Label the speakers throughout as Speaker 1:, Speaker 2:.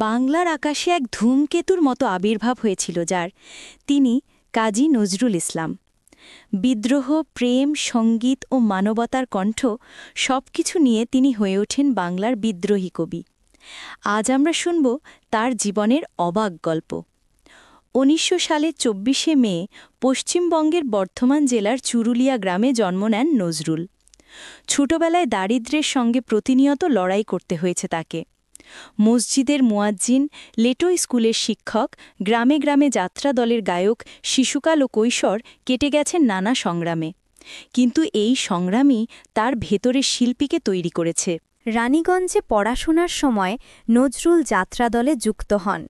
Speaker 1: বাংলার আকাশে এক ধূমকেতুর মতো আবির্ভাব হয়েছিল যার, তিনি কাজী নজরুল ইসলাম। বিদ্রোহ, প্রেম, সঙ্গীত ও মানবতার কণ্ঠ সবকিছু নিয়ে তিনি হয়ে ওঠেন বাংলার বিদ্রোহী কবি। আজ আমরা শুনব তার জীবনের অবাক গল্প। ১৯০০ সালে ২৪শে মে পশ্চিমবঙ্গের বর্ধমান জেলার চুরুলিয়া গ্রামে জন্ম নেন নজরুল। ছোটবেলায় দারিদ্র্যের সঙ্গে প্রতিনিয়ত লড়াই করতে হয়েছে তাকে। মসজিদের মুয়াজ্জিন, লেটো স্কুলের শিক্ষক, গ্রামে গ্রামে যাত্রা দলের গায়ক, শিশুকাল ও কৈশোর কেটে গেছেন নানা সংগ্রামে। কিন্তু এই সংগ্রামই তার ভেতরের শিল্পীকে তৈরি করেছে।
Speaker 2: রানীগঞ্জে পড়াশোনার সময় নজরুল যাত্রা দলে যুক্ত হন।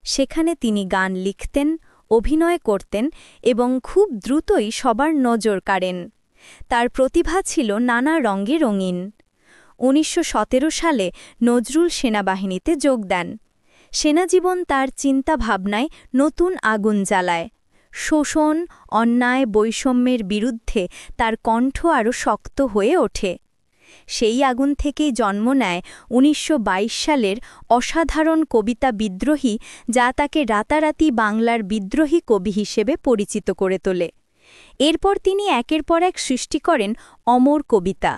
Speaker 2: সেখানে তিনি গান লিখতেন, অভিনয় করতেন এবং খুব দ্রুতই সবার নজর কাড়েন। তার প্রতিভা ছিল নানা রঙে রঙিন। ১৯১৭ সালে নজরুল সেনাবাহিনীতে যোগ দেন। সেনাজীবন তার চিন্তাভাবনায় নতুন আগুন জ্বালায়। শোষণ, অন্যায়, বৈষম্যের বিরুদ্ধে তার কণ্ঠ আরও শক্ত হয়ে ওঠে। সেই আগুন থেকেই জন্ম নেয় ১৯২২ সালের অসাধারণ কবিতা বিদ্রোহী, যা তাকে রাতারাতি বাংলার বিদ্রোহী কবি হিসেবে পরিচিত করে তোলে। এরপর তিনি একের পর এক সৃষ্টি করেন অমর কবিতা,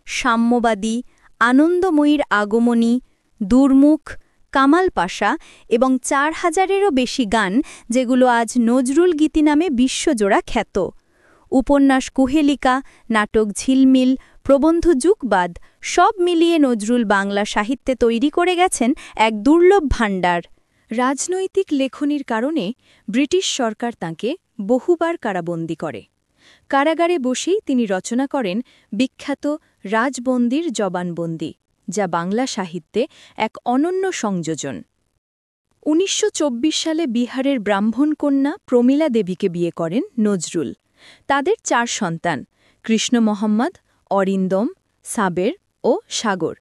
Speaker 2: সাম্যবাদী, আনন্দময়ীর আগমনী, দুর্মুখ, কামাল পাশা এবং ৪,০০০-এরও বেশি গান, যেগুলো আজ নজরুল গীতি নামে বিশ্বজোড়া খ্যাত। উপন্যাস কুহেলিকা, নাটক ঝিলমিল, প্রবন্ধ যুগবাদ, সব মিলিয়ে নজরুল বাংলা সাহিত্যে তৈরি করে গেছেন এক দুর্লভ ভাণ্ডার।
Speaker 1: রাজনৈতিক লেখনির কারণে ব্রিটিশ সরকার তাঁকে বহুবার কারাবন্দী করে। কারাগারে বসেই তিনি রচনা করেন বিখ্যাত রাজবন্দির জবানবন্দি, যা বাংলা সাহিত্যে এক অনন্য সংযোজন। ১৯২৪ সালে বিহারের ব্রাহ্মণ কন্যা প্রমীলা দেবীকে বিয়ে করেন নজরুল। তাদের ৪ সন্তান: কৃষ্ণ মোহাম্মদ, অরিন্দম, সাবের ও সাগর।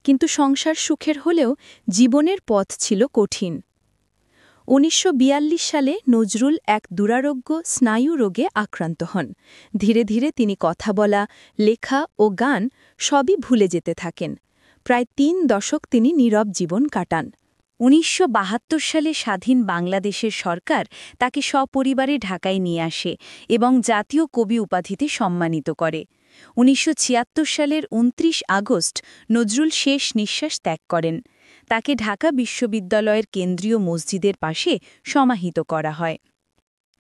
Speaker 1: কিন্তু সংসার সুখের হলেও জীবনের পথ ছিল কঠিন। ১৯৪২ সালে নজরুল এক দুরারোগ্য স্নায়ু রোগে আক্রান্ত হন। ধীরে ধীরে তিনি কথা বলা, লেখা ও গান সবই ভুলে যেতে থাকেন। প্রায় ৩ দশক তিনি নীরব জীবন কাটান। ১৯৭২ সালে স্বাধীন বাংলাদেশের সরকার তাকে সপরিবারে ঢাকায় নিয়ে আসে এবং জাতীয় কবি উপাধিতে সম্মানিত করে। ১৯৭৬ সালের ২৯ আগস্ট নজরুল শেষ নিঃশ্বাস ত্যাগ করেন। তাকে ঢাকা বিশ্ববিদ্যালয়ের কেন্দ্রীয় মসজিদের পাশে সমাহিত করা হয়।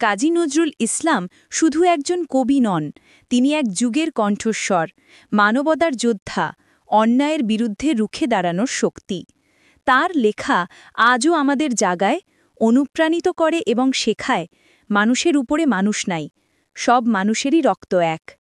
Speaker 1: কাজী নজরুল ইসলাম শুধু একজন কবি নন, তিনি এক যুগের কণ্ঠস্বর, মানবতার যোদ্ধা, অন্যায়ের বিরুদ্ধে রুখে দাঁড়ানোর শক্তি। তার লেখা আজও আমাদের জাগায়, অনুপ্রাণিত করে এবং শেখায় মানুষের উপরে মানুষ নাই, সব মানুষেরই রক্ত এক।